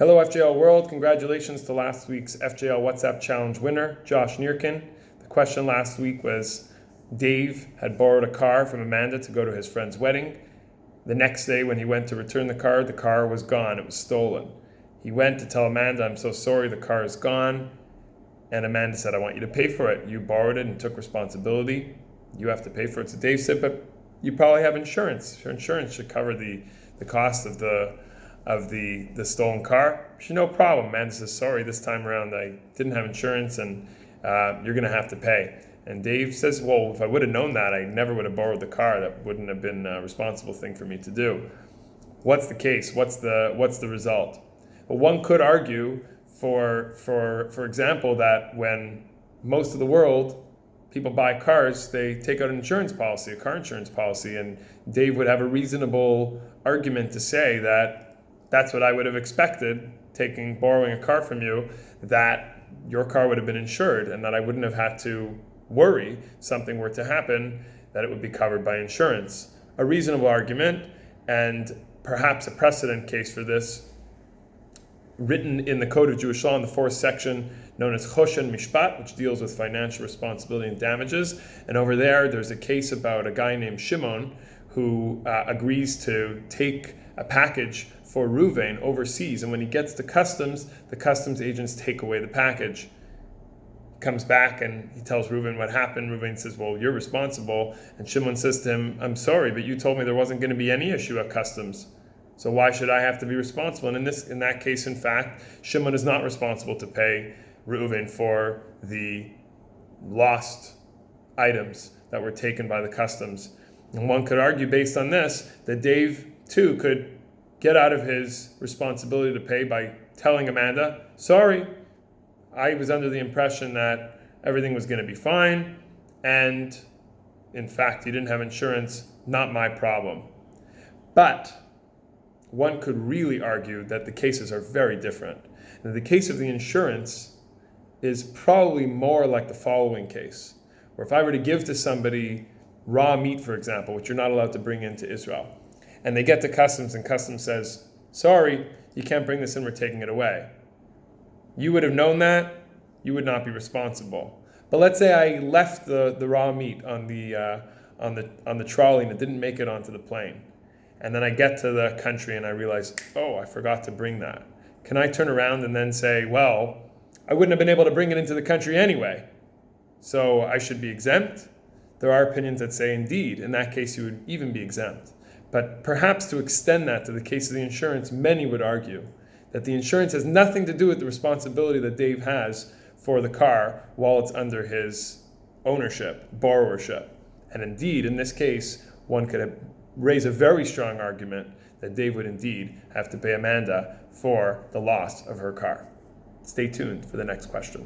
Hello FJL World, congratulations to last week's FJL WhatsApp Challenge winner, Josh Nierkin. The question last week was, Dave had borrowed a car from Amanda to go to his friend's wedding. The next day when he went to return the car was gone, it was stolen. He went to tell Amanda, I'm so sorry, the car is gone. And Amanda said, I want you to pay for it. You borrowed it and took responsibility. You have to pay for it. So Dave said, but you probably have insurance. Your insurance should cover the cost of the stolen car. She said, no problem. Amanda says, sorry, this time around I didn't have insurance and you're going to have to pay. And Dave says, well, if I would have known that, I never would have borrowed the car. That wouldn't have been a responsible thing for me to do. What's the case? What's the result? Well, one could argue, for example, that when most of the world people buy cars, they take out an insurance policy, a car insurance policy, and Dave would have a reasonable argument to say that that's what I would have expected, borrowing a car from you, that your car would have been insured and that I wouldn't have had to worry something were to happen, that it would be covered by insurance. A reasonable argument, and perhaps a precedent case for this, written in the Code of Jewish Law in the fourth section known as Choshen Mishpat, which deals with financial responsibility and damages. And over there's a case about a guy named Shimon who agrees to take a package for Reuven overseas. And when he gets to customs, the customs agents take away the package. He comes back and he tells Reuven what happened. Reuven says, well, you're responsible. And Shimon says to him, I'm sorry, but you told me there wasn't going to be any issue at customs. So why should I have to be responsible? And in that case, in fact, Shimon is not responsible to pay Reuven for the lost items that were taken by the customs. And one could argue based on this that Dave too could get out of his responsibility to pay by telling Amanda, sorry, I was under the impression that everything was going to be fine, and in fact you didn't have insurance, not my problem. But one could really argue that the cases are very different. And the case of the insurance is probably more like the following case, where if I were to give to somebody raw meat, for example, which you're not allowed to bring into Israel, and they get to customs and customs says, sorry, you can't bring this in, we're taking it away. You would have known that, you would not be responsible. But let's say I left the raw meat on the trolley and it didn't make it onto the plane. And then I get to the country and I realize, oh, I forgot to bring that. Can I turn around and then say, well, I wouldn't have been able to bring it into the country anyway, so I should be exempt? There are opinions that say, indeed, in that case you would even be exempt. But perhaps to extend that to the case of the insurance, many would argue that the insurance has nothing to do with the responsibility that Dave has for the car while it's under his ownership, borrowership. And indeed, in this case, one could raise a very strong argument that Dave would indeed have to pay Amanda for the loss of her car. Stay tuned for the next question.